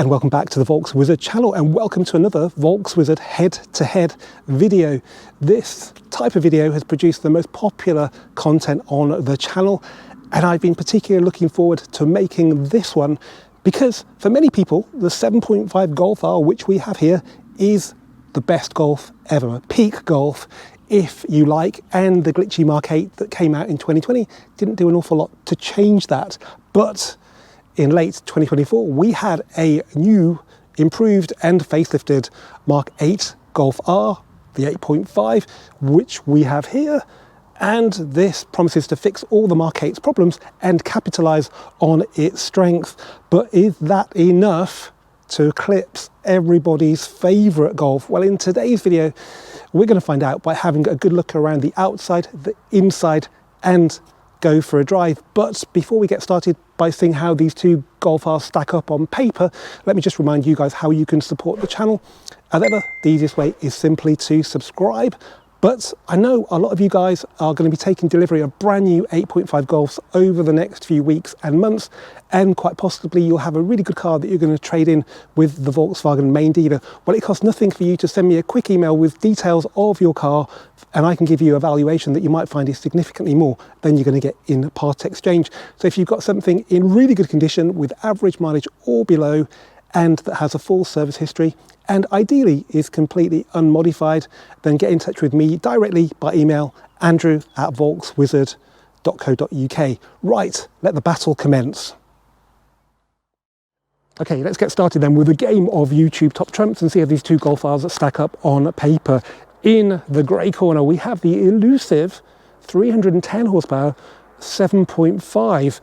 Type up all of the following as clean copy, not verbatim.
And welcome back to the Volks Wizard channel, and welcome to another Volks Wizard head-to-head video. This type of video has produced the most popular content on the channel, and I've been particularly looking forward to making this one because for many people the 7.5 Golf R, which we have here, is the best golf ever, peak golf if you like, and the glitchy Mark 8 that came out in 2020 didn't do an awful lot to change that. But in late 2024, we had a new, improved and facelifted Mark 8 Golf R, the 8.5, which we have here. And this promises to fix all the Mark 8's problems and capitalize on its strength. But is that enough to eclipse everybody's favorite golf? Well, in today's video, we're going to find out by having a good look around the outside, the inside, and go for a drive. But before we get started by seeing how these two Golf Rs stack up on paper, let me just remind you guys how you can support the channel. As ever, the easiest way is simply to subscribe. But I know a lot of you guys are going to be taking delivery of brand new 8.5 Golfs over the next few weeks and months, and quite possibly you'll have a really good car that you're going to trade in with the Volkswagen main dealer. Well, it costs nothing for you to send me a quick email with details of your car, and I can give you a valuation that you might find is significantly more than you're going to get in part exchange. So if you've got something in really good condition with average mileage or below, and that has a full service history, and ideally is completely unmodified, then get in touch with me directly by email, andrew@volkswizard.co.uk. Right, let the battle commence. Okay, let's get started then with a game of YouTube top trumps and see how these two Golf Rs stack up on paper. In the grey corner, we have the elusive 310 horsepower 7.5.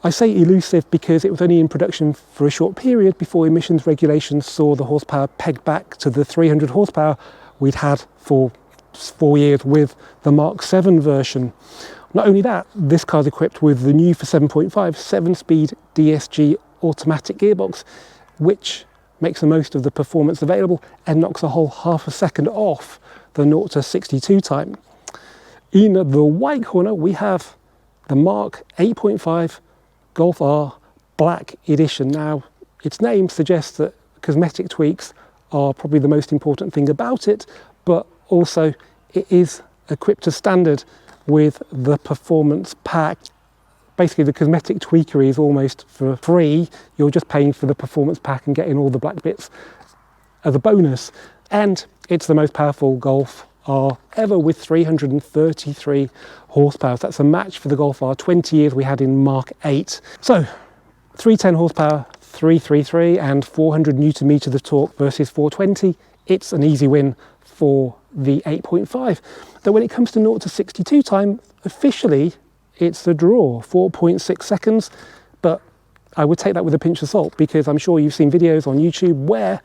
I say elusive because it was only in production for a short period before emissions regulations saw the horsepower pegged back to the 300 horsepower we'd had for 4 years with the Mark 7 version. Not only that, this car's equipped with the new for 7.5 7-speed DSG automatic gearbox, which makes the most of the performance available and knocks a whole half a second off the 0 to 62 time. In the white corner, we have the Mark 8.5 Golf R Black Edition. Now, its name suggests that cosmetic tweaks are probably the most important thing about it, but also it is equipped to standard with the performance pack. Basically, the cosmetic tweakery is almost for free. You're just paying for the performance pack and getting all the black bits as a bonus. And it's the most powerful Golf R ever with 333 horsepower. So that's a match for the Golf R 20 years we had in Mark 8. So 310 horsepower, 333 and 400 Newton meters of torque versus 420. It's an easy win for the 8.5. Though when it comes to 0 to 62 time, officially it's a draw, 4.6 seconds. But I would take that with a pinch of salt because I'm sure you've seen videos on YouTube where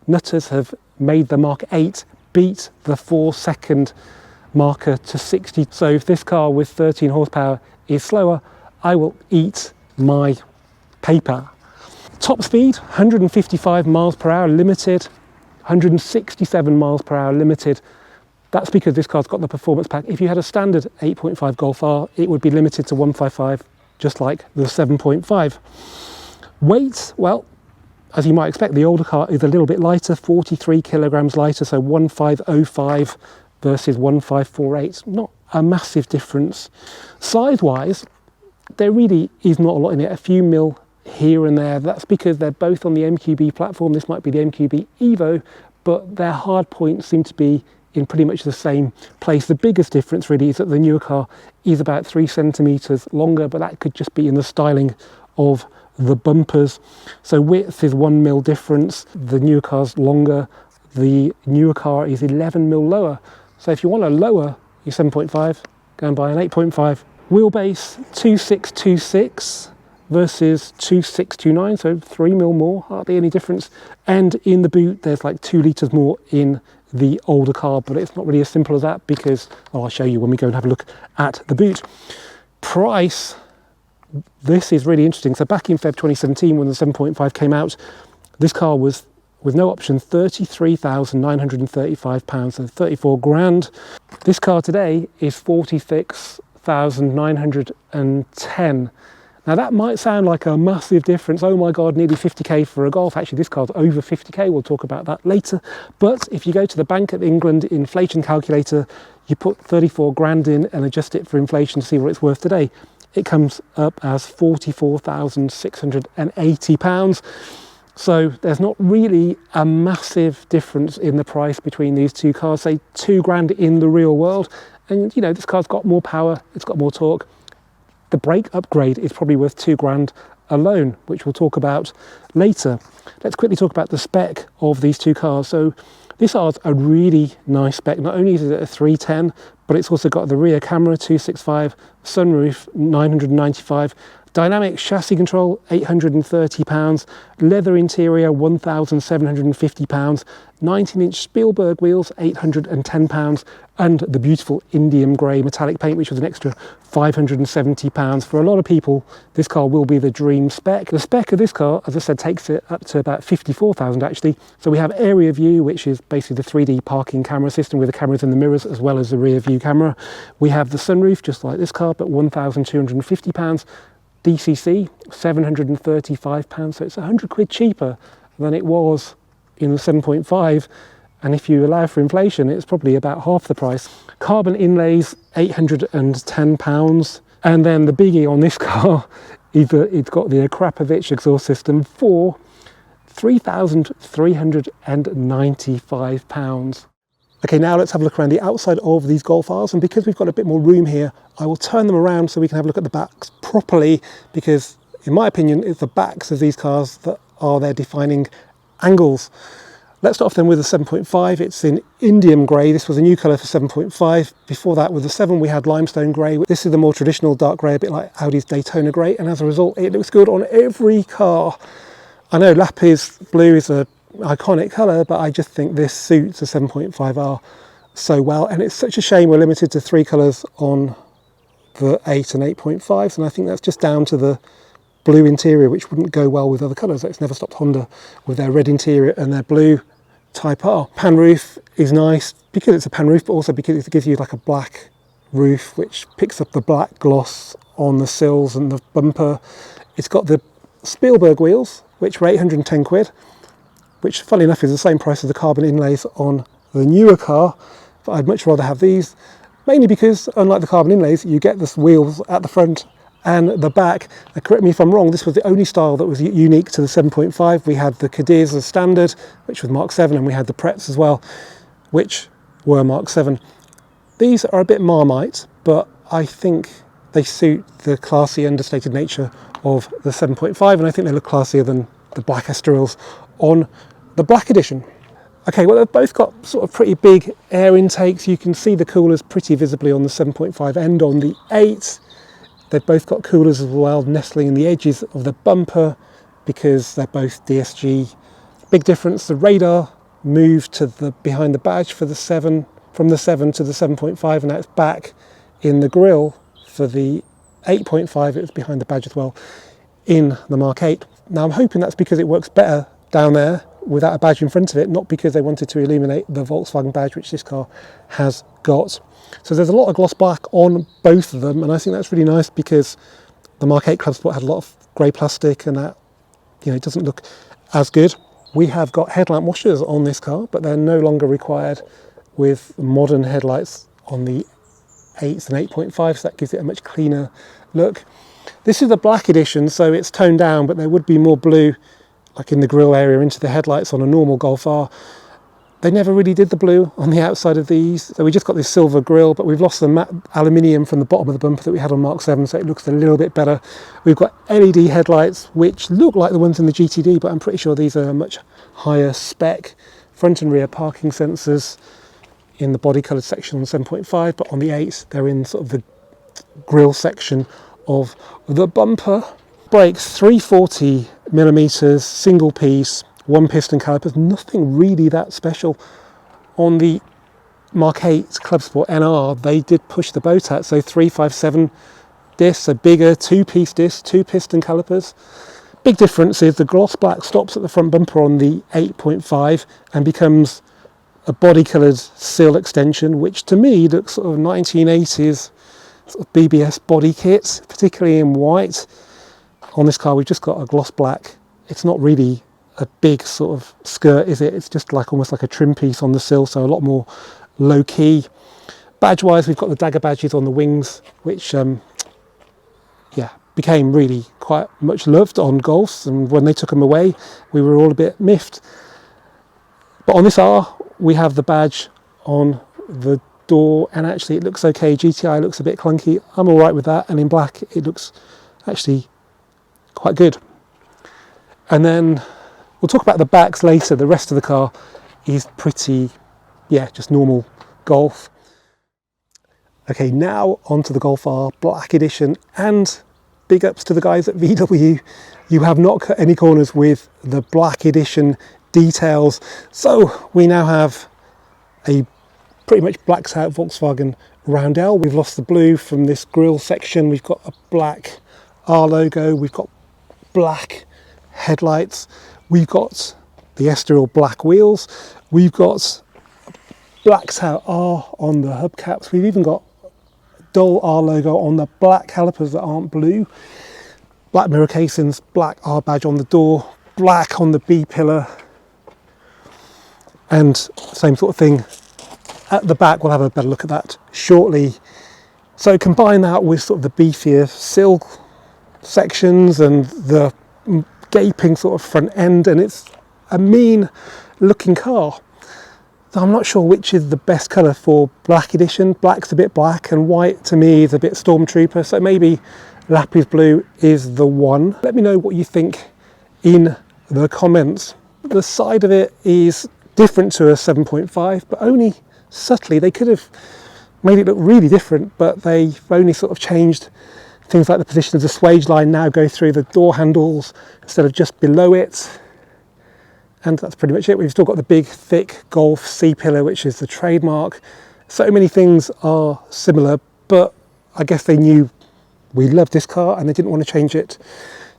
nutters have made the Mark 8 beat the 4-second marker to 60. So if this car with 13 horsepower is slower, I will eat my paper. Top speed, 155 miles per hour limited, 167 miles per hour limited. That's because this car's got the performance pack. If you had a standard 8.5 Golf R, it would be limited to 155, just like the 7.5. Weight, well, as you might expect, the older car is a little bit lighter, 43 kilograms lighter, so 1505 versus 1548. Not a massive difference. Size-wise, there really is not a lot in it, a few mil here and there. That's because they're both on the MQB platform. This might be the MQB Evo, but their hard points seem to be in pretty much the same place. The biggest difference really is that the newer car is about 3 centimeters longer, but that could just be in the styling of the bumpers. So width is 1 mil difference. The newer car's longer. The newer car is 11 mil lower. So if you want to lower your 7.5, go and buy an 8.5. Wheelbase 2626 versus 2629, so 3 mil more, hardly any difference. And in the boot, there's like 2 litres more in the older car, but it's not really as simple as that because, well, I'll show you when we go and have a look at the boot. Price, this is really interesting. So back in Feb 2017, when the 7.5 came out, this car was, with no option, £33,935, so 34 grand. This car today is 46,910. Now that might sound like a massive difference. Oh my God, nearly 50k for a Golf. Actually, this car's over 50k. We'll talk about that later. But if you go to the Bank of England inflation calculator, you put 34 grand in and adjust it for inflation to see what it's worth today, it comes up as £44,680. So there's not really a massive difference in the price between these two cars, say 2 grand in the real world. And you know, this car's got more power, it's got more torque. The brake upgrade is probably worth 2 grand alone, which we'll talk about later. Let's quickly talk about the spec of these two cars. So this car's a really nice spec. Not only is it a 310, but it's also got the rear camera 265, sunroof 995, dynamic chassis control £830, leather interior £1,750, 19-inch Spielberg wheels £810, and the beautiful Indian grey metallic paint, which was an extra £570. For a lot of people, this car will be the dream spec. The spec of this car, as I said, takes it up to about 54,000 actually. So we have area view, which is basically the 3D parking camera system with the cameras in the mirrors as well as the rear view camera. We have the sunroof, just like this car, but £1,250. DCC, £735, so it's £100 cheaper than it was in the 7.5, and if you allow for inflation, it's probably about half the price. Carbon inlays, £810, and then the biggie on this car, it's got the Akrapovic exhaust system for £3,395. Okay, now let's have a look around the outside of these Golf Rs, and because we've got a bit more room here, I will turn them around so we can have a look at the backs properly, because in my opinion, it's the backs of these cars that are their defining angles. Let's start off then with the 7.5. It's in Indium grey. This was a new colour for 7.5. Before that, with the 7, we had limestone grey. This is the more traditional dark grey, a bit like Audi's Daytona grey, and as a result, it looks good on every car. I know lapis blue is a iconic colour, but I just think this suits a 7.5R so well, and it's such a shame we're limited to 3 colours on the 8 and 8.5s, and I think that's just down to the blue interior, which wouldn't go well with other colours. It's never stopped Honda with their red interior and their blue Type R. Pan roof is nice because it's a pan roof, but also because it gives you like a black roof which picks up the black gloss on the sills and the bumper. It's got the Spielberg wheels, which were £810, which funnily enough is the same price as the carbon inlays on the newer car, but I'd much rather have these, mainly because unlike the carbon inlays, you get the wheels at the front and the back. Now, correct me if I'm wrong, this was the only style that was unique to the 7.5. We had the Cadiz as standard, which was Mark 7, and we had the Pretz as well, which were Mark 7. These are a bit Marmite, but I think they suit the classy, understated nature of the 7.5, and I think they look classier than the black Estorils on the black edition. Okay, well, they've both got sort of pretty big air intakes. You can see the coolers pretty visibly on the 7.5 and on the 8. They've both got coolers as well, nestling in the edges of the bumper because they're both DSG. Big difference, the radar moved to the behind the badge for the 7, from the 7 to the 7.5, and now it's back in the grille. For the 8.5, it was behind the badge as well in the Mark 8. Now I'm hoping that's because it works better down there without a badge in front of it, not because they wanted to eliminate the Volkswagen badge, which this car has got. So there's a lot of gloss black on both of them, and I think that's really nice because the Mark 8 Club Sport had a lot of grey plastic, and that, you know, it doesn't look as good. We have got headlamp washers on this car, but they're no longer required with modern headlights on the 8s and 8.5, so that gives it a much cleaner look. This is the black edition, so it's toned down, but there would be more blue, like in the grille area, into the headlights on a normal Golf R. They never really did the blue on the outside of these, so we just got this silver grille, but we've lost the matte aluminium from the bottom of the bumper that we had on Mark 7, so it looks a little bit better. We've got LED headlights, which look like the ones in the GTD, but I'm pretty sure these are a much higher spec. Front and rear parking sensors in the body coloured section on 7.5, but on the 8, they're in sort of the grille section of the bumper. Brakes, 340mm, single piece, 1 piston calipers, nothing really that special. On the Mark 8 Club Sport NR, they did push the boat out, so 357 discs, a bigger 2-piece disc, 2 piston calipers. Big difference is the gloss black stops at the front bumper on the 8.5 and becomes a body coloured sill extension, which to me looks sort of 1980s sort of BBS body kit, particularly in white. on this car we've just got a gloss black. It's not really a big sort of skirt, is it? It's just like almost like a trim piece on the sill, so a lot more low key. Badge wise, we've got the dagger badges on the wings, which yeah, became really quite much loved on Golfs, and when they took them away we were all a bit miffed. But on this R we have the badge on the door, and actually it looks okay. GTI looks a bit clunky, I'm all right with that, and in black it looks actually quite good. And then we'll talk about the backs later. The rest of the car is pretty, yeah, just normal Golf. Okay, now onto the Golf R Black Edition, and big ups to the guys at VW. You have not cut any corners with the Black Edition details. So we now have a pretty much blacked out Volkswagen Roundel. We've lost the blue from this grille section. We've got a black R logo. We've got black headlights. We've got the Estoril black wheels. We've got blacked out R on the hubcaps. We've even got dull R logo on the black calipers that aren't blue. Black mirror casings, black R badge on the door, black on the B pillar, and same sort of thing at the back. We'll have a better look at that shortly. So combine that with sort of the beefier sill sections and the gaping sort of front end, and it's a mean looking car. So I'm not sure which is the best colour for Black Edition. Black's a bit black and white to me is a bit Stormtrooper, so maybe Lapis Blue is the one. Let me know what you think in the comments. The side of it is different to a 7.5, but only subtly. They could have made it look really different, but they've only sort of changed things like the position of the swage line now go through the door handles instead of just below it. And that's pretty much it. We've still got the big thick Golf C-pillar, which is the trademark. So many things are similar, but I guess they knew we loved this car and they didn't want to change it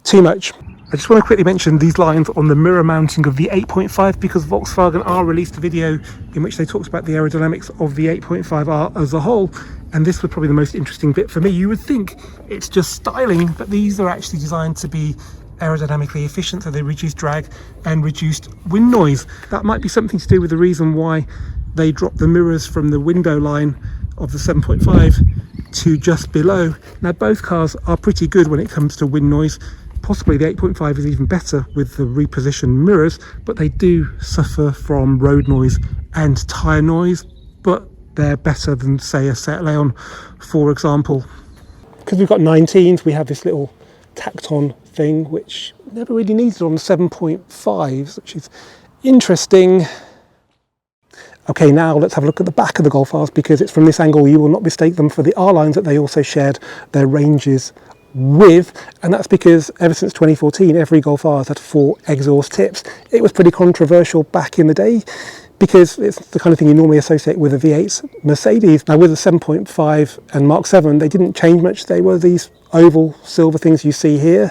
too much. I just want to quickly mention these lines on the mirror mounting of the 8.5, because Volkswagen R released a video in which they talked about the aerodynamics of the 8.5R as a whole, and this was probably the most interesting bit for me. You would think it's just styling, but these are actually designed to be aerodynamically efficient, so they reduce drag and reduced wind noise. That might be something to do with the reason why they dropped the mirrors from the window line of the 7.5 to just below. Now both cars are pretty good when it comes to wind noise. Possibly the 8.5 is even better with the repositioned mirrors, but they do suffer from road noise and tyre noise, but they're better than say a Seat Leon, for example. Because we've got 19s, we have this little tacked on thing which never really needed on the 7.5s, which is interesting. Okay, now let's have a look at the back of the Golf Rs, because it's from this angle you will not mistake them for the R lines that they also shared their ranges with, and that's because ever since 2014 every Golf R has had 4 exhaust tips. It was pretty controversial back in the day because it's the kind of thing you normally associate with a V8 Mercedes. Now with the 7.5 and Mark 7 they didn't change much. They were these oval silver things you see here.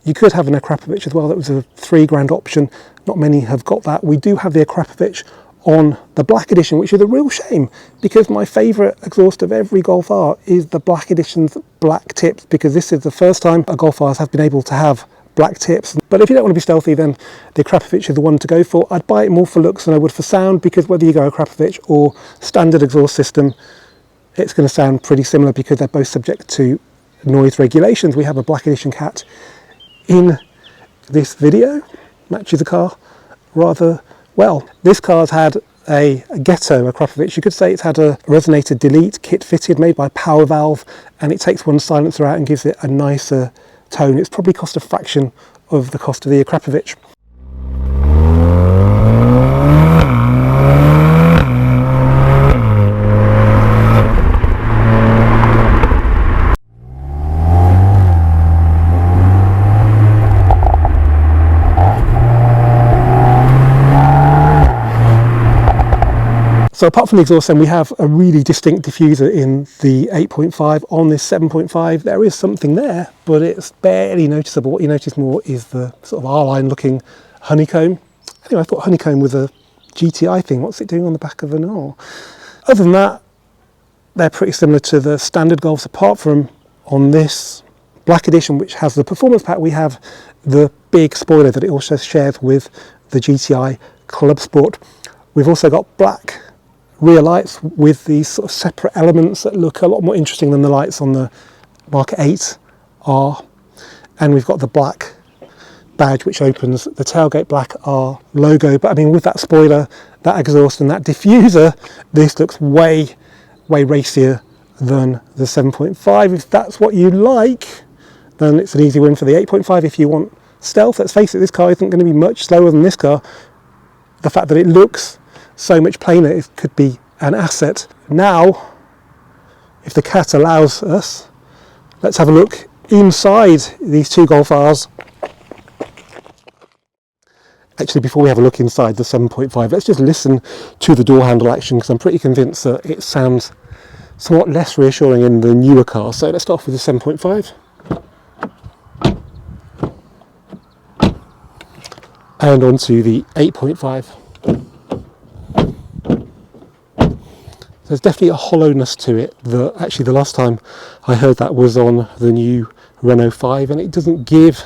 You could have an Akrapovic as well. That was a £3,000 option. Not many have got that. We do have the Akrapovic on the Black Edition, which is a real shame because my favourite exhaust of every Golf R is the Black Edition's black tips, because this is the first time a Golf R has been able to have black tips. But if you don't want to be stealthy, then the Akrapovic is the one to go for. I'd buy it more for looks than I would for sound, because whether you go Akrapovic or standard exhaust system, it's going to sound pretty similar because they're both subject to noise regulations. We have a Black Edition cat in this video, matches the car rather well. This car's had a ghetto Akrapovic. You could say it's had a resonator delete kit fitted, made by Power Valve, and it takes one silencer out and gives it a nicer tone. It's probably cost a fraction of the cost of the Akrapovic. So apart from the exhaust, then we have a really distinct diffuser in the 8.5. On this 7.5, there is something there, but it's barely noticeable. What you notice more is the sort of R-line looking honeycomb. Anyway, I thought honeycomb was a GTI thing. What's it doing on the back of an R? Other than that, they're pretty similar to the standard Golfs, apart from on this Black Edition, which has the performance pack, we have the big spoiler that it also shares with the GTI Club Sport. We've also got black rear lights with these sort of separate elements that look a lot more interesting than the lights on the Mark 8 R. And we've got the black badge which opens the tailgate black R logo. But I mean, with that spoiler, that exhaust and that diffuser, this looks way racier than the 7.5. If that's what you like, then it's an easy win for the 8.5. If you want stealth, let's face it, this car isn't going to be much slower than this car. The fact that it looks so much plainer, it could be an asset. Now, if the cat allows us, let's have a look inside these two Golf Rs. Actually, before we have a look inside the 7.5, let's just listen to the door handle action, because I'm pretty convinced that it sounds somewhat less reassuring in the newer car. So let's start off with the 7.5. And onto the 8.5. There's definitely a hollowness to it that actually the last time I heard that was on the new Renault 5, and it doesn't give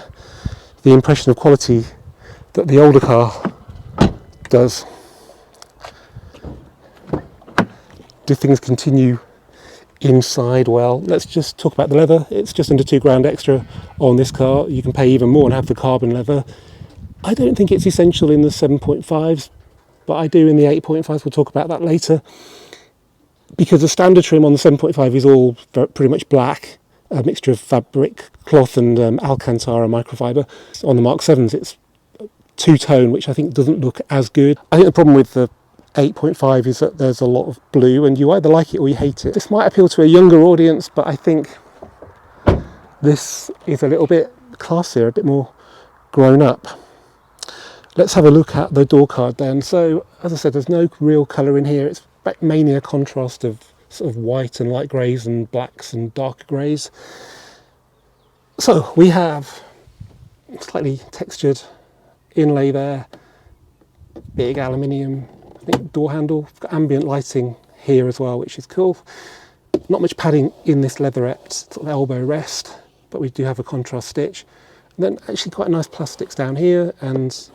the impression of quality that the older car does. Do things continue inside? Well, let's just talk about the leather. It's just under £2,000 extra on this car. You can pay even more and have the carbon leather. I don't think it's essential in the 7.5s, but I do in the 8.5s. We'll talk about that later. Because the standard trim on the 7.5 is all pretty much black, a mixture of fabric, cloth and Alcantara microfiber. On the Mark 7s it's two-tone, which I think doesn't look as good. I think the problem with the 8.5 is that there's a lot of blue and you either like it or you hate it. This might appeal to a younger audience, but I think this is a little bit classier, a bit more grown up. Let's have a look at the door card then. So, as I said, there's no real colour in here. It's mainly a contrast of sort of white and light greys and blacks and dark greys. So we have slightly textured inlay there, big aluminium, I think, door handle. We've got ambient lighting here as well, which is cool. Not much padding in this leatherette sort of elbow rest, but we do have a contrast stitch. And then actually quite nice plastics down here and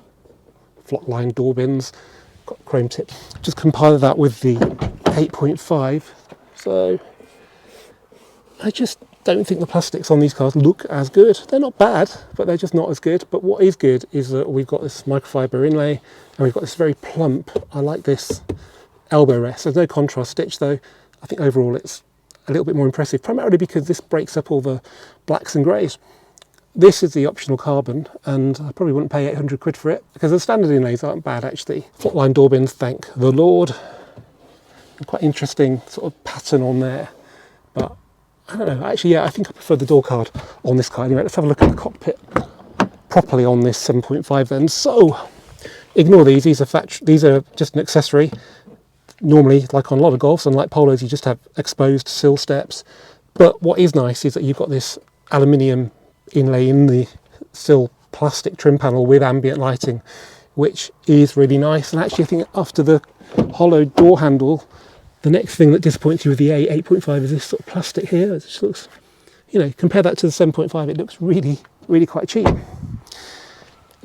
flock line door bins. Got chrome tips. Just compare that with the 8.5. So I just don't think the plastics on these cars look as good. They're not bad, but they're just not as good. But what is good is that we've got this microfiber inlay and we've got this very plump, I like this elbow rest. There's no contrast stitch though. I think overall it's a little bit more impressive, primarily because this breaks up all the blacks and greys. This is the optional carbon, and I probably wouldn't pay 800 quid for it, because the standard inlays aren't bad actually. Flatline door bins, thank the Lord. And quite interesting sort of pattern on there, but I don't know, actually yeah, I think I prefer the door card on this car. Anyway, let's have a look at the cockpit properly on this 7.5 then. So, ignore these, these are just an accessory. Normally, like on a lot of Golfs and like Polos, you just have exposed sill steps. But what is nice is that you've got this aluminium inlay in the sill plastic trim panel with ambient lighting, which is really nice. And actually I think after the hollow door handle, the next thing that disappoints you with the 8.5 is this sort of plastic here. It just looks, you know, compare that to the 7.5, it looks really quite cheap.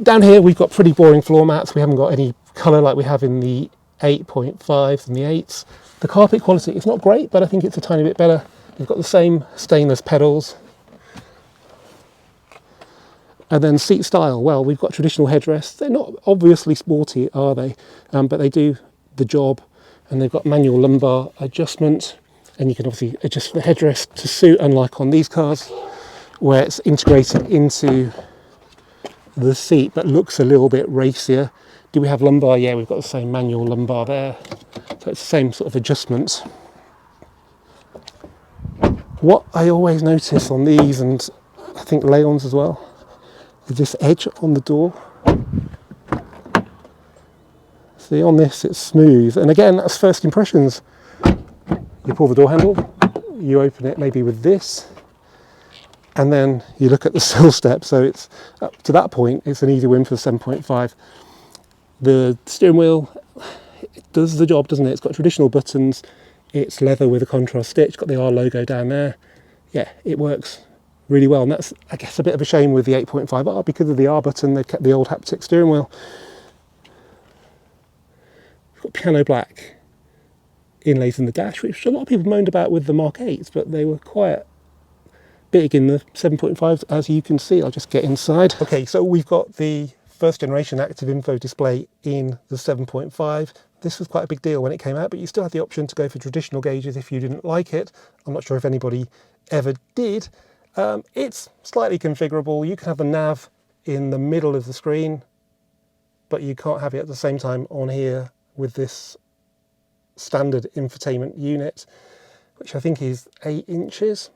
Down here we've got pretty boring floor mats. We haven't got any colour like we have in the 8.5s and the 8s. The carpet quality is not great, but I think it's a tiny bit better. We've got the same stainless pedals. And then seat style, well, we've got traditional headrests. They're not obviously sporty, are they? But they do the job. And they've got manual lumbar adjustment. And you can obviously adjust the headrest to suit, unlike on these cars, where it's integrated into the seat, but looks a little bit racier. Do we have lumbar? Yeah, we've got the same manual lumbar there. So it's the same sort of adjustments. What I always notice on these, and I think Leon's as well, is this edge on the door. See, on this it's smooth, and again that's first impressions. You pull the door handle, you open it maybe with this, and then you look at the sill step. So it's up to that point it's an easy win for the 7.5. The steering wheel, it does the job, doesn't it? It's got traditional buttons, it's leather with a contrast stitch, got the R logo down there. Yeah, it works really well. And that's, I guess, a bit of a shame with the 8.5R because of the R button. They've kept the old haptic steering wheel. We've got piano black inlays in the dash, which a lot of people moaned about with the Mark 8s, but they were quite big in the 7.5s, as you can see. I'll just get inside. Okay, so we've got the first generation active info display in the 7.5. This was quite a big deal when it came out, but you still had the option to go for traditional gauges if you didn't like it. I'm not sure if anybody ever did. It's slightly configurable. You can have the nav in the middle of the screen, but you can't have it at the same time on here with this standard infotainment unit, which I think is 8 inches.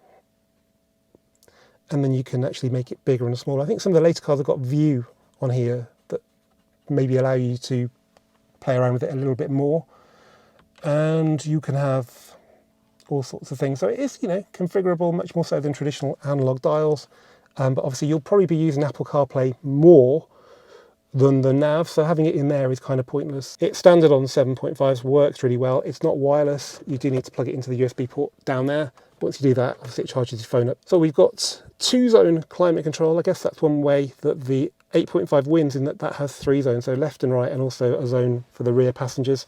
And then you can actually make it bigger and smaller. I think some of the later cars have got view on here that maybe allow you to play around with it a little bit more. And you can have all sorts of things. So it is, configurable, much more so than traditional analog dials. But obviously you'll probably be using Apple CarPlay more than the nav, so having it in there is kind of pointless. It's standard on 7.5s, works really well. It's not wireless. You do need to plug it into the USB port down there. Once you do that, obviously it charges your phone up. So we've got 2-zone climate control. I guess that's one way that the 8.5 wins, in that has 3 zones, so left and right, and also a zone for the rear passengers.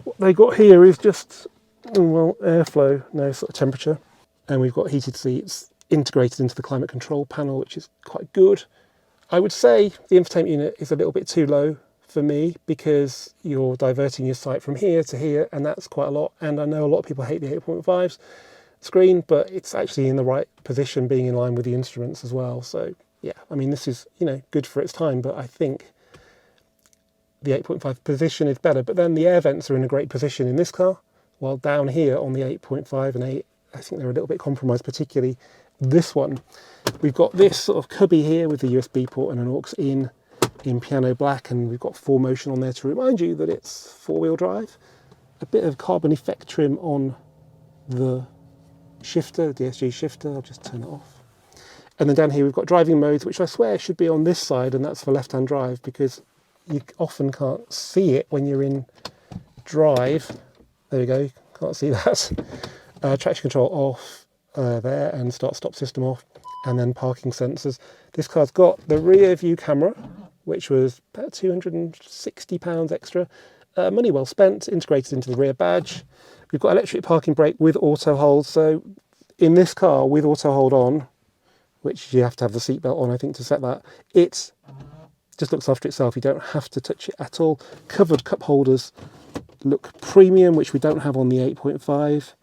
What they got here is just, well, airflow, no sort of temperature. And we've got heated seats integrated into the climate control panel, which is quite good. I would say the infotainment unit is a little bit too low for me because you're diverting your sight from here to here, and that's quite a lot. And I know a lot of people hate the 8.5's screen, but it's actually in the right position, being in line with the instruments as well. So yeah, I mean, this is, good for its time, but I think the 8.5 position is better. But then the air vents are in a great position in this car, while down here on the 8.5 and 8, I think they're a little bit compromised, particularly this one. We've got this sort of cubby here with the USB port and an aux in piano black, and we've got 4Motion on there to remind you that it's 4-wheel drive. A bit of carbon effect trim on the shifter, DSG shifter. I'll just turn it off. And then down here we've got driving modes, which I swear should be on this side, and that's for left-hand drive, because you often can't see it when you're in drive. There we go, can't see that. Traction control off there, and start-stop system off, and then parking sensors. This car's got the rear view camera, which was about £260 extra. Money well spent, integrated into the rear badge. We've got electric parking brake with auto hold. So in this car with auto hold on, which you have to have the seatbelt on, I think, to set that, it just looks after itself. You don't have to touch it at all. Covered cup holders look premium, which we don't have on the 8.5.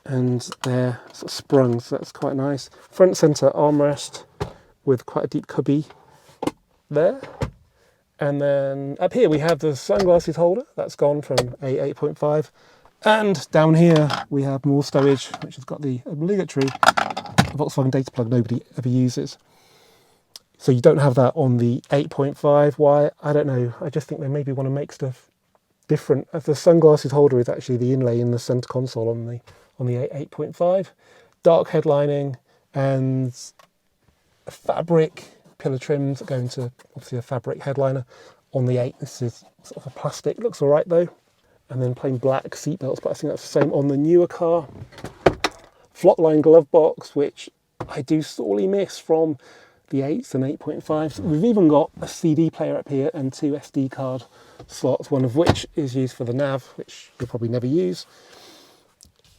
And they're sort of sprung, so that's quite nice. Front centre armrest with quite a deep cubby there. And then up here we have the sunglasses holder. That's gone from a 8.5. And down here we have more stowage, which has got the obligatory Volkswagen data plug nobody ever uses. So you don't have that on the 8.5. Why? I don't know. I just think they maybe want to make stuff different. The sunglasses holder is actually the inlay in the centre console on the 8.5. Dark headlining and fabric pillar trims that go into obviously a fabric headliner on the 8. This is sort of a plastic, looks all right though. And then plain black seat belts, but I think that's the same on the newer car. Flockline glove box, which I do sorely miss from the 8s and 8.5s. We've even got a CD player up here and 2 SD card slots, one of which is used for the nav, which you'll probably never use.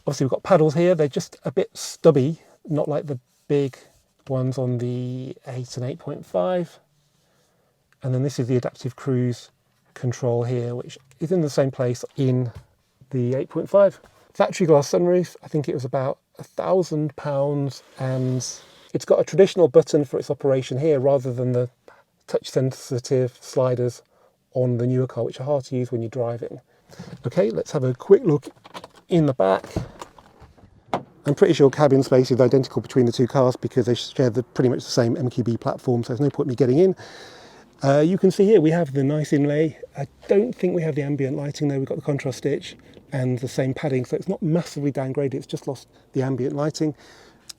Obviously we've got paddles here. They're just a bit stubby, not like the big ones on the 8 and 8.5. And then this is the adaptive cruise control here, which is in the same place in the 8.5. Factory glass sunroof, I think it was about £1,000, and it's got a traditional button for its operation here rather than the touch sensitive sliders on the newer car, which are hard to use when you're driving. Okay, let's have a quick look in the back. I'm pretty sure cabin space is identical between the two cars because they share pretty much the same MQB platform, so there's no point in me getting in. You can see here we have the nice inlay. I don't think we have the ambient lighting though. We've got the contrast stitch and the same padding, so it's not massively downgraded, it's just lost the ambient lighting.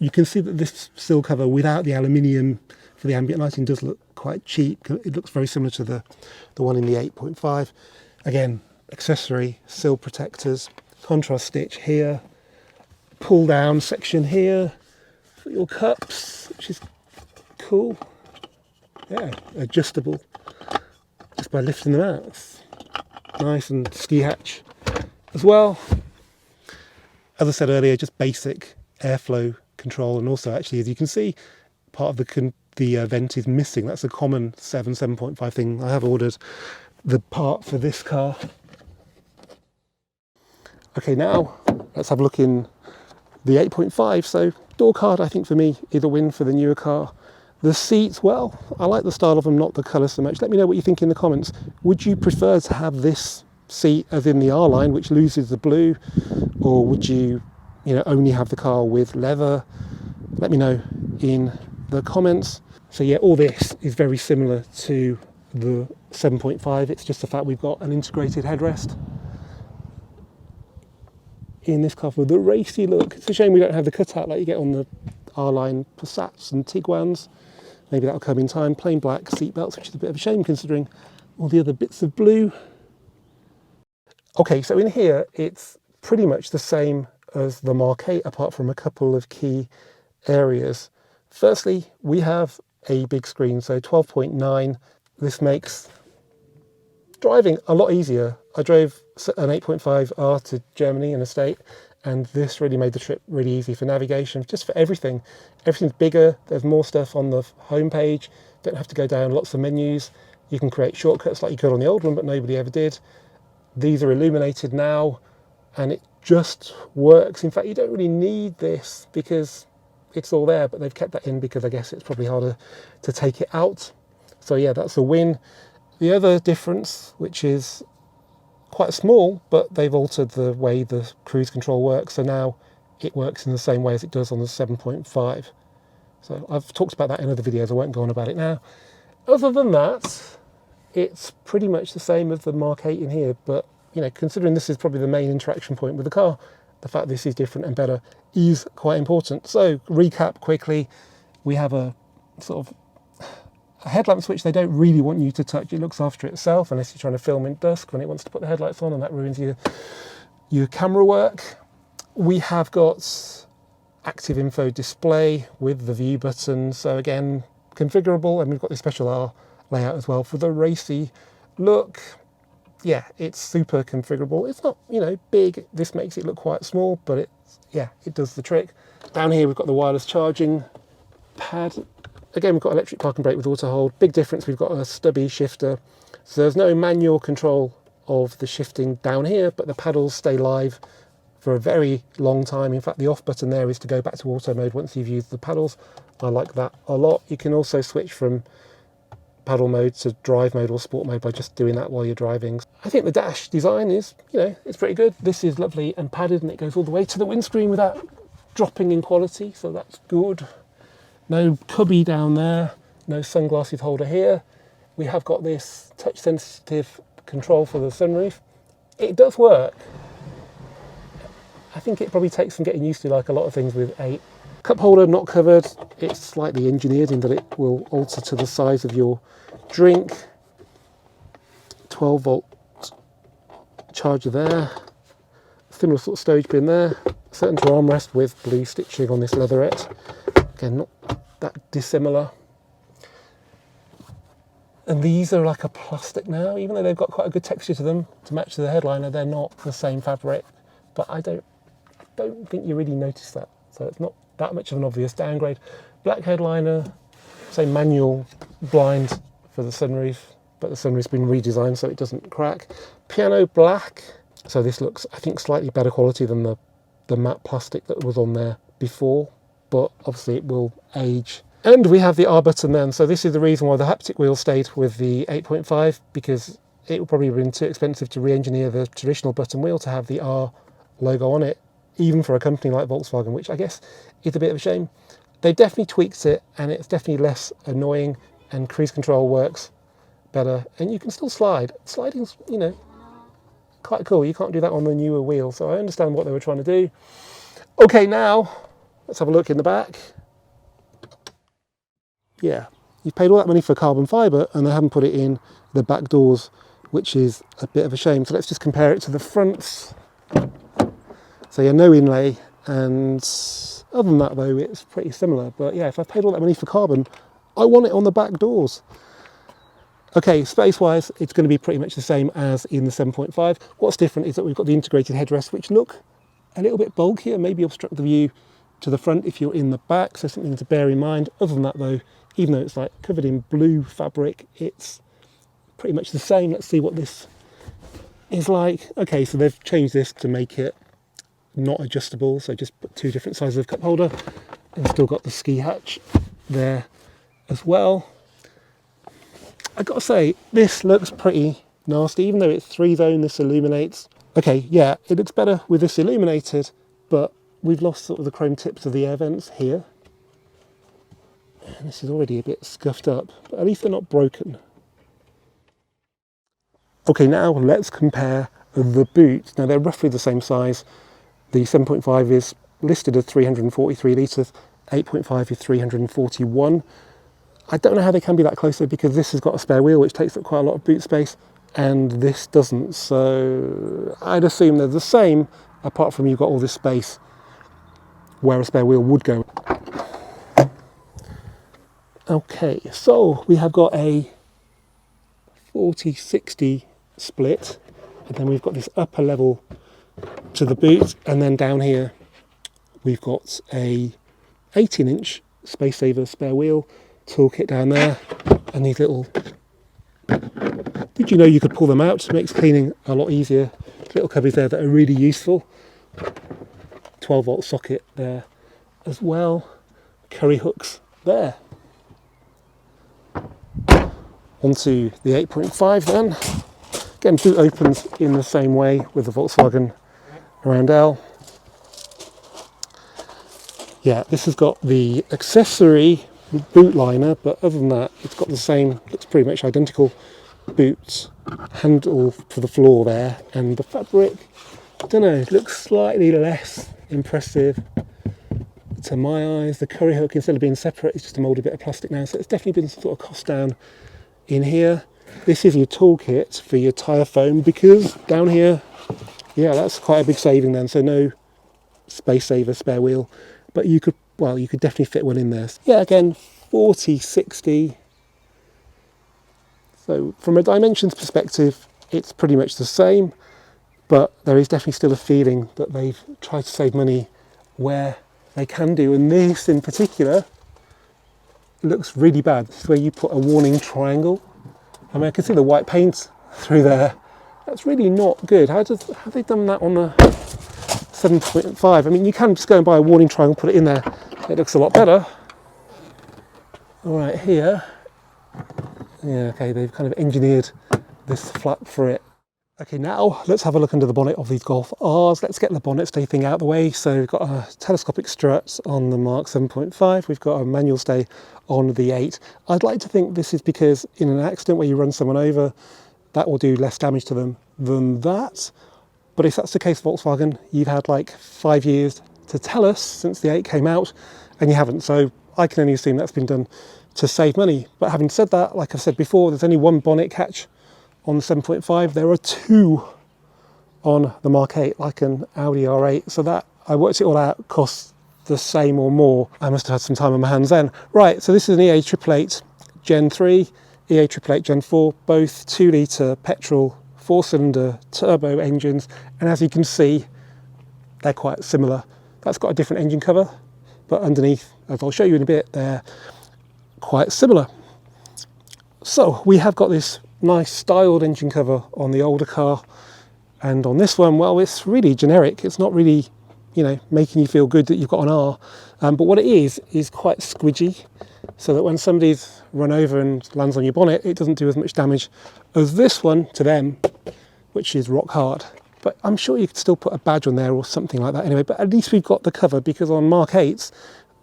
You can see that this sill cover without the aluminium for the ambient lighting does look quite cheap. It looks very similar to the one in the 8.5. Again, accessory, sill protectors, contrast stitch here, pull down section here, got your cups, which is cool. Yeah, adjustable just by lifting them out. It's nice, and ski hatch as well. As I said earlier, just basic airflow control, and also actually, as you can see, part of the vent is missing. That's a common 7.5 thing. I have ordered the part for this car. Okay, now let's have a look in the 8.5. So door card, I think for me, is a win for the newer car. The seats, well, I like the style of them, not the colour so much. Let me know what you think in the comments. Would you prefer to have this seat as in the R line, which loses the blue, or would you only have the car with leather? Let me know in the comments. So yeah, all this is very similar to the 7.5. It's just the fact we've got an integrated headrest in this car for the racy look. It's a shame we don't have the cutout like you get on the R-Line Passats and Tiguan's. Maybe that'll come in time. Plain black seat belts, which is a bit of a shame considering all the other bits of blue. Okay, so in here it's pretty much the same as the Mark 8 apart from a couple of key areas. Firstly, we have a big screen, so 12.9. This makes driving a lot easier. I drove an 8.5R to Germany in a state, and this really made the trip really easy for navigation, just for everything. Everything's bigger, there's more stuff on the home page, don't have to go down lots of menus. You can create shortcuts like you could on the old one, but nobody ever did. These are illuminated now, and it just works. In fact, you don't really need this because it's all there, but they've kept that in because I guess it's probably harder to take it out. So yeah, that's a win. The other difference, which is quite small, but they've altered the way the cruise control works, so now it works in the same way as it does on the 7.5. So I've talked about that in other videos, I won't go on about it now. Other than that, it's pretty much the same as the Mark 8 in here, but considering this is probably the main interaction point with the car, the fact this is different and better is quite important. So recap quickly, we have a sort of a headlamp switch they don't really want you to touch. It looks after itself unless you're trying to film in dusk when it wants to put the headlights on, and that ruins your camera work. We have got active info display with the view button, so again configurable, and we've got this special R layout as well for the racy look. Yeah, it's super configurable. It's not big, this makes it look quite small, but it does the trick. Down here we've got the wireless charging pad. Again, we've got electric park and brake with auto hold. Big difference, we've got a stubby shifter, so there's no manual control of the shifting down here, but the paddles stay live for a very long time. In fact, the off button there is to go back to auto mode once you've used the paddles. I like that a lot. You can also switch from paddle mode to drive mode or sport mode by just doing that while you're driving. I think the dash design is, it's pretty good. This is lovely and padded, and it goes all the way to the windscreen without dropping in quality, so that's good. No cubby down there, no sunglasses holder here. We have got this touch sensitive control for the sunroof. It does work. I think it probably takes some getting used to, like a lot of things with 8. Cup holder not covered. It's slightly engineered in that it will alter to the size of your drink. 12 volt charger there. Similar sort of stowage bin there. Center armrest with blue stitching on this leatherette. Again, not that dissimilar. And these are like a plastic now, even though they've got quite a good texture to them to match the headliner. They're not the same fabric, but I don't think you really notice that. So it's not that much of an obvious downgrade. Black headliner, same manual blind for the sunroof, but the sunroof's been redesigned so it doesn't crack. Piano black, so this looks, I think, slightly better quality than the matte plastic that was on there before, but obviously it will age. And we have the R button then, so this is the reason why the haptic wheel stayed with the 8.5, because it would probably have been too expensive to re-engineer the traditional button wheel to have the R logo on it, even for a company like Volkswagen, which I guess is a bit of a shame. They've definitely tweaked it, and it's definitely less annoying, and cruise control works better, and you can still slide. Sliding's, quite cool. You can't do that on the newer wheel, so I understand what they were trying to do. Okay, now let's have a look in the back. Yeah, you've paid all that money for carbon fibre and they haven't put it in the back doors, which is a bit of a shame. So let's just compare it to the fronts. So yeah, no inlay, and Other than that though, it's pretty similar. But yeah, if I paid all that money for carbon, I want it on the back doors. Okay, space-wise, it's going to be pretty much the same as in the 7.5. What's different is that we've got the integrated headrests, which look a little bit bulkier, maybe obstruct the view to the front if you're in the back, so something to bear in mind. Other than that though, even though it's like covered in blue fabric, it's pretty much the same. Let's see what this is like. Okay, so they've changed this to make it not adjustable, so just put two different sizes of cup holder, and still got the ski hatch there as well. I gotta say, this looks pretty nasty, even though it's 3-zone, this illuminates. Okay, yeah, it looks better with this illuminated, but we've lost sort of the chrome tips of the air vents here. And this is already a bit scuffed up, but at least they're not broken. Okay, now let's compare the boots. Now they're roughly the same size. The 7.5 is listed as 343 litres, 8.5 is 341. I don't know how they can be that close though, because this has got a spare wheel which takes up quite a lot of boot space and this doesn't, so I'd assume they're the same apart from you've got all this space where a spare wheel would go. Okay, so we have got a 40-60 split, and then we've got this upper level to the boot, and then down here we've got a 18-inch space saver spare wheel toolkit down there, and these little, did you know you could pull them out? It makes cleaning a lot easier. Little cubbies there that are really useful. 12-volt socket there as well. Curry hooks there. Onto the 8.5 then. Again, boot opens in the same way with the Volkswagen Roundel. Yeah, this has got the accessory boot liner, but other than that, it's got the same, it's pretty much identical boot handle for the floor there, and the fabric, I don't know, it looks slightly less impressive to my eyes. The curry hook, instead of being separate, it's just a moulded bit of plastic now, so it's definitely been some sort of cost down in here. This is your toolkit for your tyre foam, because down here, yeah, that's quite a big saving then, so no space saver spare wheel, but you could, well, you could definitely fit one in there. Yeah, again, 40-60. So from a dimensions perspective, it's pretty much the same, but there is definitely still a feeling that they've tried to save money where they can do. And this in particular looks really bad. This is where you put a warning triangle. I mean, I can see the white paint through there. That's really not good. How have they done that on the 7.5? I mean, you can just go and buy a warning triangle, put it in there. It looks a lot better. All right, here. Yeah, okay, they've kind of engineered this flap for it. Okay, now let's have a look under the bonnet of these Golf Rs. Let's get the bonnet stay thing out of the way. So we've got a telescopic strut on the Mark 7.5. We've got a manual stay on the 8. I'd like to think this is because in an accident where you run someone over, that will do less damage to them than that. But if that's the case, Volkswagen, you've had like 5 years to tell us since the 8 came out, and you haven't. So I can only assume that's been done to save money. But having said that, like I've said before, there's only one bonnet catch on the 7.5. There are 2 on the Mark 8, like an Audi R8. So that, I worked it all out, costs the same or more. I must have had some time on my hands then. Right, so this is an EA888 Gen 3, EA888 Gen 4, both 2-litre petrol, 4-cylinder turbo engines. And as you can see, they're quite similar. That's got a different engine cover, but underneath, as I'll show you in a bit, they're quite similar. So we have got this nice styled engine cover on the older car, and on this one, well, it's really generic. It's not really, you know, making you feel good that you've got an R, but what it is quite squidgy, so that when somebody's run over and lands on your bonnet, it doesn't do as much damage as this one to them, which is rock hard. But I'm sure you could still put a badge on there or something like that anyway, but at least we've got the cover, because on Mark 8s,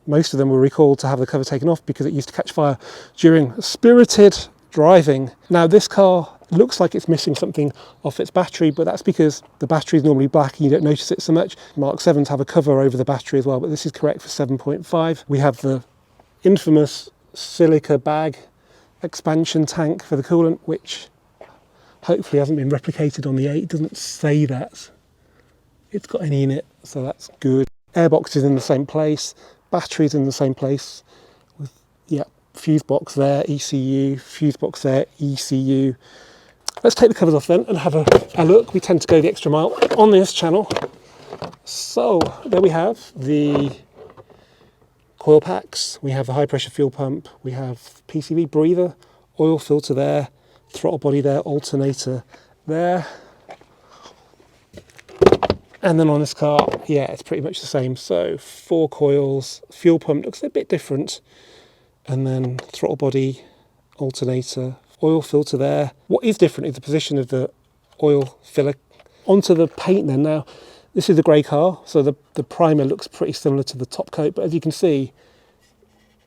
most of them were recalled to have the cover taken off because it used to catch fire during spirited driving. Now this car looks like it's missing something off its battery, but that's because the battery is normally black and you don't notice it so much. Mark 7s have a cover over the battery as well, but this is correct for 7.5. We have the infamous silica bag expansion tank for the coolant, which hopefully hasn't been replicated on the 8. It doesn't say that it's got any in it, so that's good. airbox is in the same place, batteries in the same place, with, yeah, fuse box there, ECU, fuse box there, ECU. Let's take the covers off then and have a look. We tend to go the extra mile on this channel. So there we have the coil packs, we have the high pressure fuel pump, we have PCV breather, oil filter there, throttle body there, alternator there. And then on this car, yeah, it's pretty much the same. So 4 coils, fuel pump looks a bit different, and then throttle body, alternator, oil filter there. What is different is the position of the oil filler. Onto the paint then. Now, this is a grey car, so the primer looks pretty similar to the top coat, but as you can see,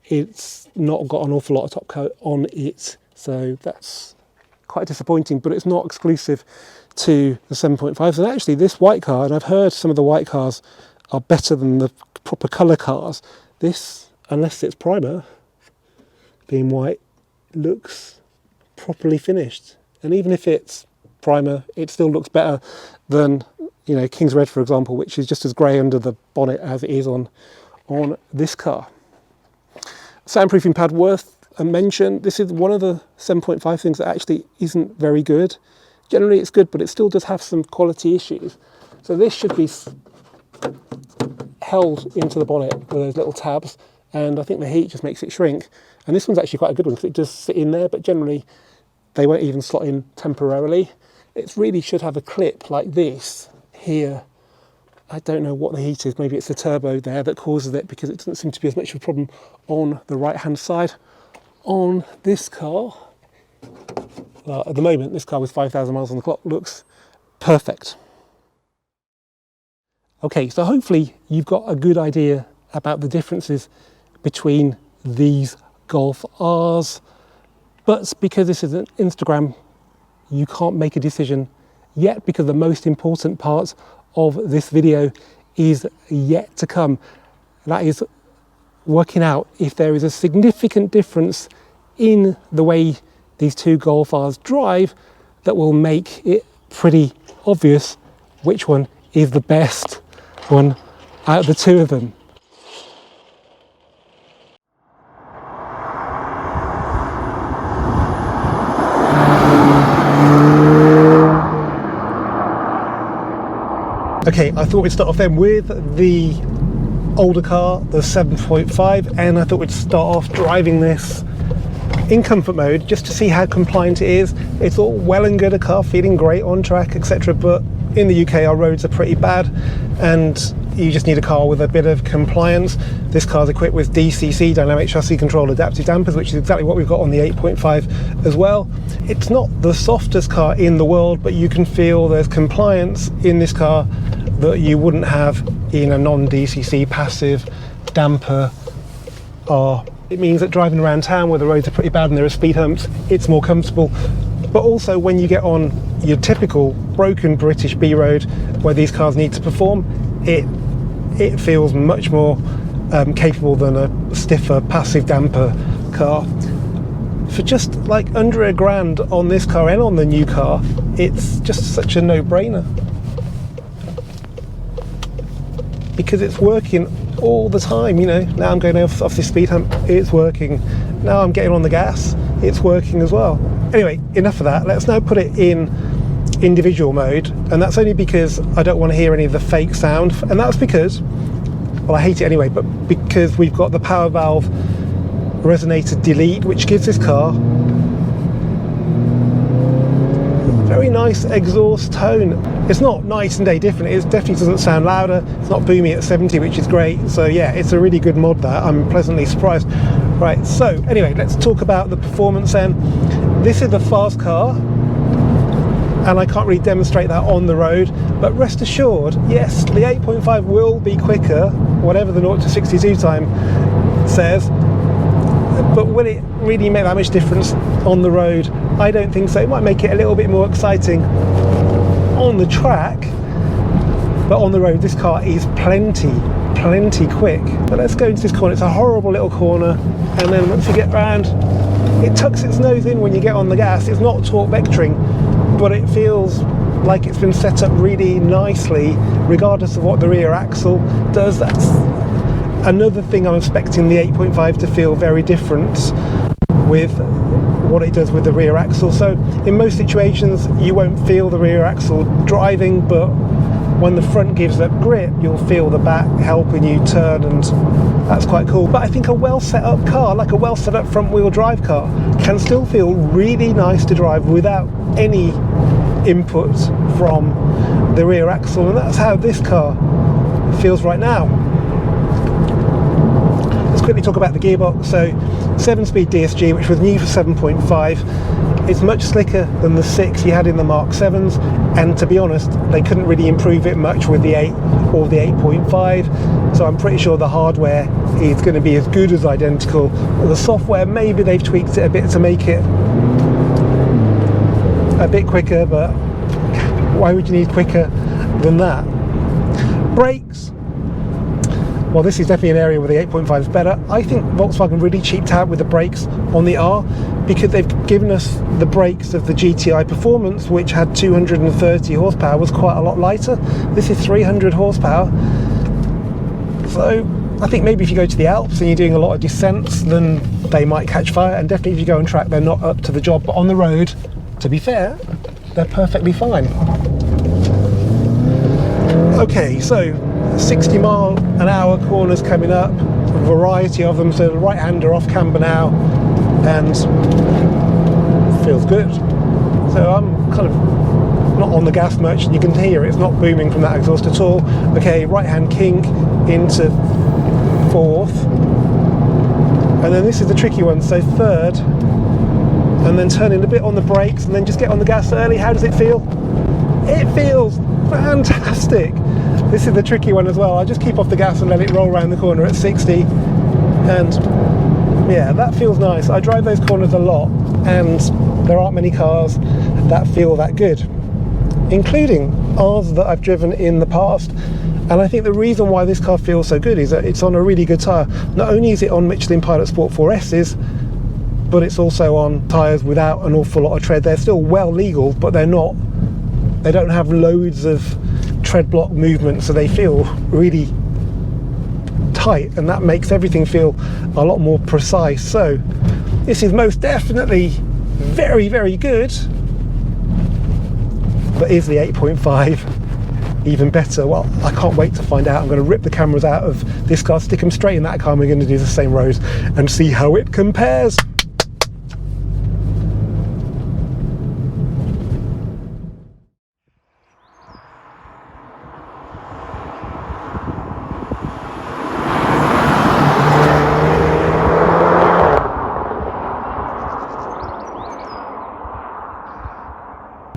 it's not got an awful lot of top coat on it, so that's quite disappointing, but it's not exclusive to the 7.5s. And actually this white car, and I've heard some of the white cars are better than the proper colour cars, this, unless it's primer, being white, looks properly finished. And even if it's primer, it still looks better than, you know, King's Red, for example, which is just as grey under the bonnet as it is on this car. Soundproofing pad worth a mention. This is one of the 7.5 things that actually isn't very good. Generally it's good, but it still does have some quality issues. So this should be held into the bonnet with those little tabs, and I think the heat just makes it shrink. And this one's actually quite a good one because it does sit in there, but generally they won't even slot in temporarily. It really should have a clip like this here. I don't know what the heat is, maybe it's the turbo there that causes it, because it doesn't seem to be as much of a problem on the right hand side. On this car, well, at the moment this car with 5,000 miles on the clock looks perfect. Okay, so hopefully you've got a good idea about the differences between these Golf Rs, but because this is an Instagram, you can't make a decision yet, because the most important part of this video is yet to come. That is working out if there is a significant difference in the way these two Golf Rs drive that will make it pretty obvious which one is the best one out of the two of them. Okay, I thought we'd start off then with the older car, the 7.5, and I thought we'd start off driving this in comfort mode just to see how compliant it is. It's all well and good, a car feeling great on track, etc., but in the UK our roads are pretty bad and you just need a car with a bit of compliance. This car's equipped with DCC, dynamic chassis control adaptive dampers, which is exactly what we've got on the 8.5 as well. It's not the softest car in the world, but you can feel there's compliance in this car that you wouldn't have in a non-DCC passive damper R. It means that driving around town where the roads are pretty bad and there are speed humps, it's more comfortable. But also when you get on your typical broken British B road where these cars need to perform, it feels much more capable than a stiffer passive damper car. For just like under £1,000 on this car and on the new car, it's just such a no-brainer, because it's working all the time. You know, now I'm going off this speed hump, it's working. Now I'm getting on the gas, it's working as well. Anyway, enough of that. Let's now put it in individual mode, and that's only because I don't want to hear any of the fake sound, and that's because, well, I hate it anyway, but because we've got the power valve resonator delete, which gives this car very nice exhaust tone. It's not night and day different, it definitely doesn't sound louder, it's not boomy at 70, which is great. So yeah, it's a really good mod that. I'm pleasantly surprised. Right, so anyway, let's talk about the performance then. This is a fast car, and I can't really demonstrate that on the road, but rest assured, yes, the 8.5 will be quicker, whatever the 0 to 62 time says, but will it really make that much difference on the road? I don't think so. It might make it a little bit more exciting on the track, but on the road this car is plenty quick. But let's go into this corner. It's a horrible little corner, and then once you get round, it tucks its nose in when you get on the gas. It's not torque vectoring, but it feels like it's been set up really nicely, regardless of what the rear axle does. That's another thing I'm expecting the 8.5 to feel very different with what it does with the rear axle. So in most situations you won't feel the rear axle driving, but when the front gives up grip, you'll feel the back helping you turn, and that's quite cool. But I think a well set up car, like a well set up front wheel drive car, can still feel really nice to drive without any input from the rear axle, and that's how this car feels right now. Let's quickly talk about the gearbox. So 7-speed DSG, which was new for 7.5. It's much slicker than the 6 you had in the Mark 7s, and to be honest, they couldn't really improve it much with the 8 or the 8.5, so I'm pretty sure the hardware is going to be as good as identical. The software, maybe they've tweaked it a bit to make it a bit quicker, but why would you need quicker than that? Brakes. Well, this is definitely an area where the 8.5 is better. I think Volkswagen really cheaped out with the brakes on the R, because they've given us the brakes of the GTI Performance, which had 230 horsepower, was quite a lot lighter. This is 300 horsepower. So I think maybe if you go to the Alps and you're doing a lot of descents, then they might catch fire, and definitely if you go on track, they're not up to the job. But on the road, to be fair, they're perfectly fine. Okay, so 60-mile-an-hour corners coming up, a variety of them. So the right-hander off camber now, and feels good. So I'm kind of not on the gas much, and you can hear it's not booming from that exhaust at all. Okay, right-hand kink into fourth, and then this is the tricky one. So third, and then turning a bit on the brakes, and then just get on the gas early. How does it feel? It feels fantastic. This is the tricky one as well. I just keep off the gas and let it roll around the corner at 60, and yeah, that feels nice. I drive those corners a lot, and there aren't many cars that feel that good, including ours that I've driven in the past. And I think the reason why this car feels so good is that it's on a really good tyre. Not only is it on Michelin Pilot Sport 4S's, but it's also on tyres without an awful lot of tread. They're still well legal, but they don't have loads of tread block movement, so they feel really tight, and that makes everything feel a lot more precise. So this is most definitely very, very good. But is the 8.5 even better? Well, I can't wait to find out. I'm going to rip the cameras out of this car, stick them straight in that car, and we're going to do the same rows and see how it compares.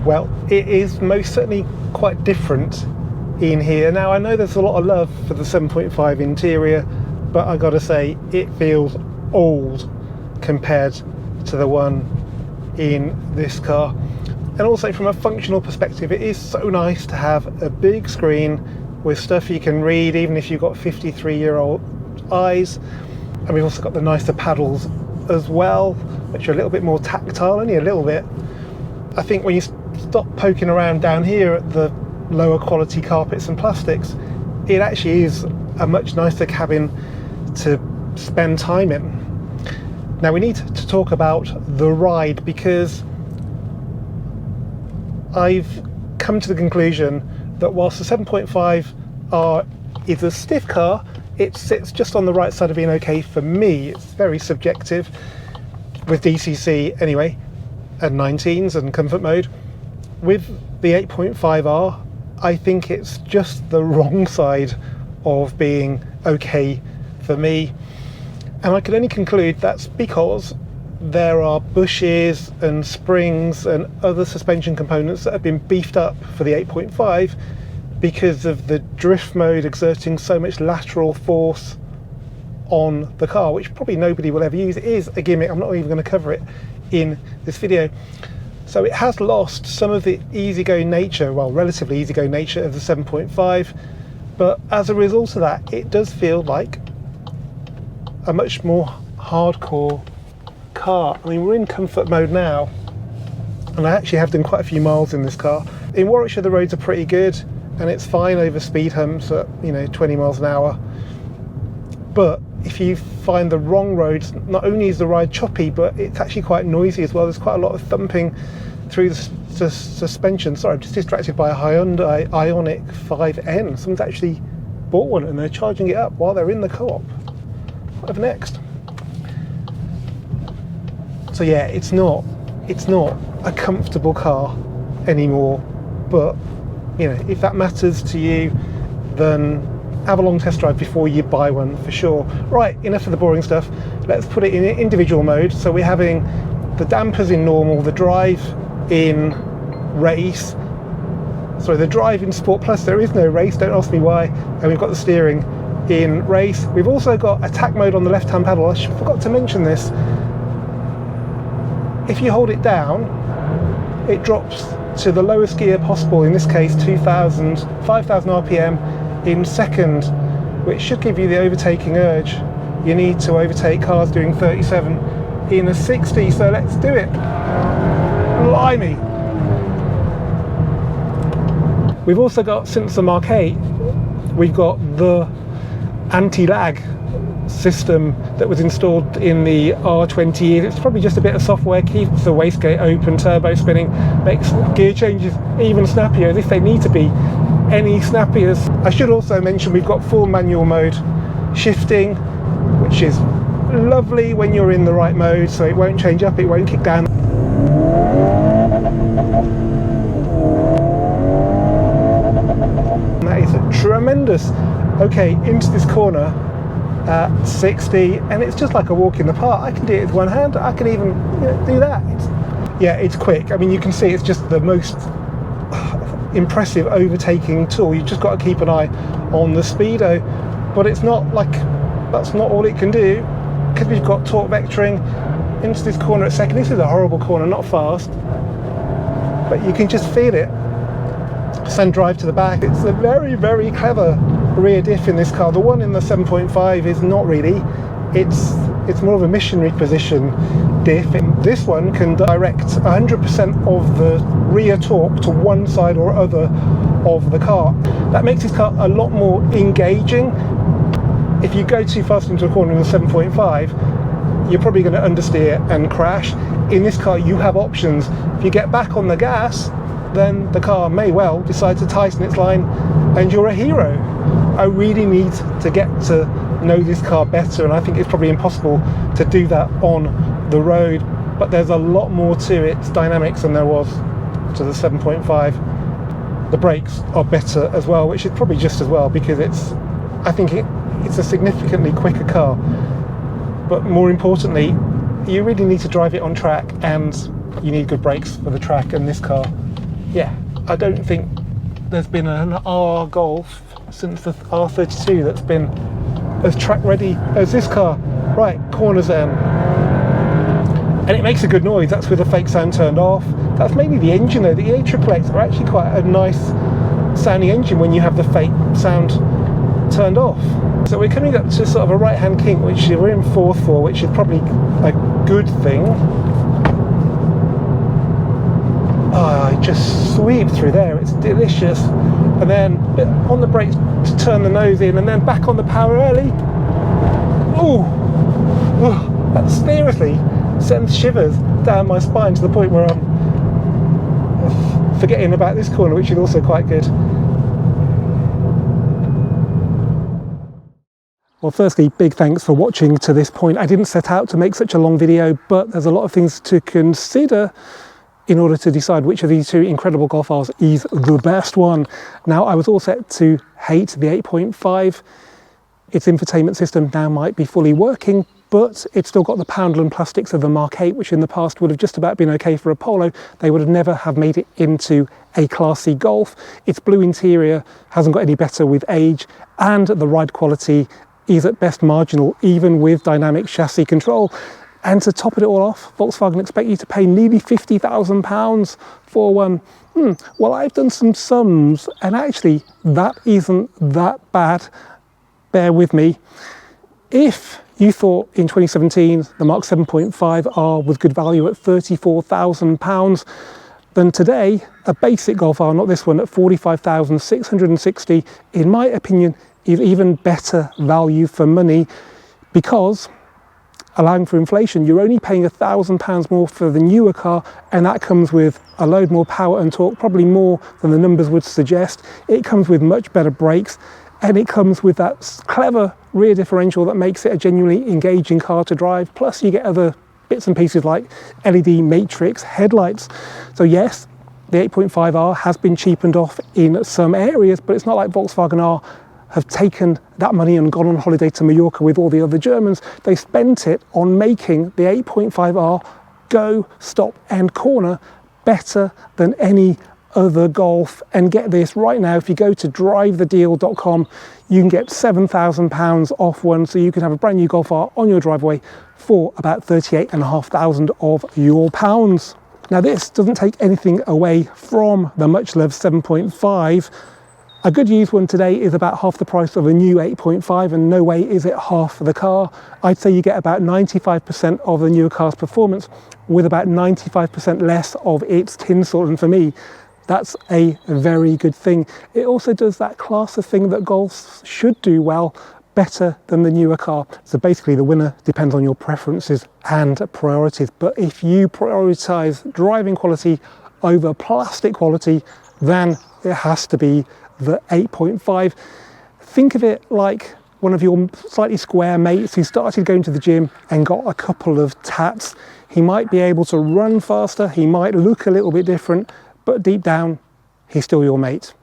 Well, it is most certainly quite different in here. Now, I know there's a lot of love for the 7.5 interior, but I gotta say, it feels old compared to the one in this car. And also from a functional perspective, it is so nice to have a big screen with stuff you can read, even if you've got 53-year-old eyes. And we've also got the nicer paddles as well, which are a little bit more tactile, only a little bit. I think when you stop poking around down here at the lower quality carpets and plastics, it actually is a much nicer cabin to spend time in. Now we need to talk about the ride, because I've come to the conclusion that whilst the 7.5R is a stiff car, it sits just on the right side of being okay for me. It's very subjective with DCC anyway, and 19s and comfort mode. With the 8.5R, I think it's just the wrong side of being okay for me. And I can only conclude that's because there are bushes and springs and other suspension components that have been beefed up for the 8.5 because of the drift mode exerting so much lateral force on the car, which probably nobody will ever use. It is a gimmick. I'm not even going to cover it in this video. So it has lost some of the easygoing nature, well, relatively easygoing nature of the 7.5, but as a result of that, it does feel like a much more hardcore car. I mean, we're in comfort mode now, and I actually have done quite a few miles in this car, In Warwickshire, the roads are pretty good, and it's fine over speed humps at 20 miles an hour. But if you find the wrong roads, not only is the ride choppy, but it's actually quite noisy as well. There's quite a lot of thumping through the suspension. Sorry, I'm just distracted by a Hyundai Ioniq 5N. Someone's actually bought one and they're charging it up while they're in the co-op. Whatever next. So yeah, it's not a comfortable car anymore, but if that matters to you, then have a long test drive before you buy one for sure. Right, enough of the boring stuff. Let's put it in individual mode. So we're having the dampers in normal, the drive in race, sorry, the drive in Sport Plus. There is no race, don't ask me why. And we've got the steering in race. We've also got attack mode on the left hand pedal. I forgot to mention this. If you hold it down, it drops to the lowest gear possible, in this case 5,000 RPM in second, which should give you the overtaking urge you need to overtake cars doing 37 in a 60. So let's do it. Blimey. We've also got, since the Mark 8, we've got the anti-lag system that was installed in the R20. It's probably just a bit of software, keeps the wastegate open, turbo spinning, makes gear changes even snappier, as if they need to be any snappier. I should also mention we've got full manual mode shifting, which is lovely when you're in the right mode, so it won't change up, it won't kick down. That is tremendous. Okay, into this corner at 60, and it's just like a walk in the park. I can do it with one hand. I can even do that. It's quick. I mean, you can see it's just the most impressive overtaking tool. You've just got to keep an eye on the speedo, but it's not like that's not all it can do, because we've got torque vectoring into this corner at second. This is a horrible corner, not fast, but you can just feel it. Send drive to the back. It's a very, very clever rear diff in this car. The one in the 7.5 is not really. It's more of a missionary position diff. And this one can direct 100% of the rear torque to one side or other of the car. That makes this car a lot more engaging. If you go too fast into a corner in the 7.5, you're probably going to understeer and crash. In this car, you have options. If you get back on the gas, then the car may well decide to tighten its line and you're a hero. I really need to get to know this car better, and I think it's probably impossible to do that on the road, but there's a lot more to its dynamics than there was to the 7.5. The brakes are better as well, which is probably just as well, because I think it's a significantly quicker car, but more importantly, you really need to drive it on track, and you need good brakes for the track. And this car, yeah, I don't think there's been an R Golf since the R32 that's been as track ready as this car. Right, corners then, and it makes a good noise. That's with the fake sound turned off. That's mainly the engine though. The E888s are actually quite a nice sounding engine when you have the fake sound turned off. So we're coming up to sort of a right hand kink, which we're in fourth for, which is probably a good thing. I just sweep through there, it's delicious. And then on the brakes to turn the nose in, and then back on the power early. Ooh, that seriously sends shivers down my spine to the point where I'm forgetting about this corner, which is also quite good. Well, firstly, big thanks for watching to this point. I didn't set out to make such a long video, but there's a lot of things to consider in order to decide which of these two incredible Golf Rs is the best one. Now, I was all set to hate the 8.5. Its infotainment system now might be fully working, but it's still got the Poundland plastics of the Mark 8, which in the past would have just about been okay for a Polo. They would have never have made it into a Class C Golf. Its blue interior hasn't got any better with age, and the ride quality is at best marginal, even with dynamic chassis control. And to top it all off, Volkswagen expect you to pay nearly £50,000 for one. Well, I've done some sums, and actually that isn't that bad. Bear with me. If you thought in 2017 the Mark 7.5R was good value at £34,000, then today a basic Golf R, not this one, at 45,660, in my opinion, is even better value for money, because allowing for inflation, you're only paying £1,000 more for the newer car, and that comes with a load more power and torque, probably more than the numbers would suggest. It comes with much better brakes, and it comes with that clever rear differential that makes it a genuinely engaging car to drive. Plus you get other bits and pieces like LED matrix headlights. So yes, the 8.5R has been cheapened off in some areas, but it's not like Volkswagen R have taken that money and gone on holiday to Mallorca with all the other Germans. They spent it on making the 8.5R go, stop and corner better than any other Golf. And get this, right now if you go to drivethedeal.com, you can get £7,000 off one, so you can have a brand new Golf R on your driveway for about 38,500 of your pounds. Now this doesn't take anything away from the much loved 7.5. A good used one today is about half the price of a new 8.5, and no way is it half the car. I'd say you get about 95% of the newer car's performance with about 95% less of its tinsel, and for me, that's a very good thing. It also does that class of thing that Golfs should do well, better than the newer car. So basically the winner depends on your preferences and priorities, but if you prioritize driving quality over plastic quality, then it has to be the 8.5. Think of it like one of your slightly square mates who started going to the gym and got a couple of tats. He might be able to run faster, he might look a little bit different, but deep down, he's still your mate.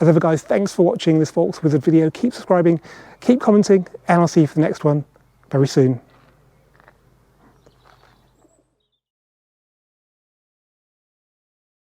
As ever guys, thanks for watching this Volks Wizard video. Keep subscribing, keep commenting, and I'll see you for the next one very soon.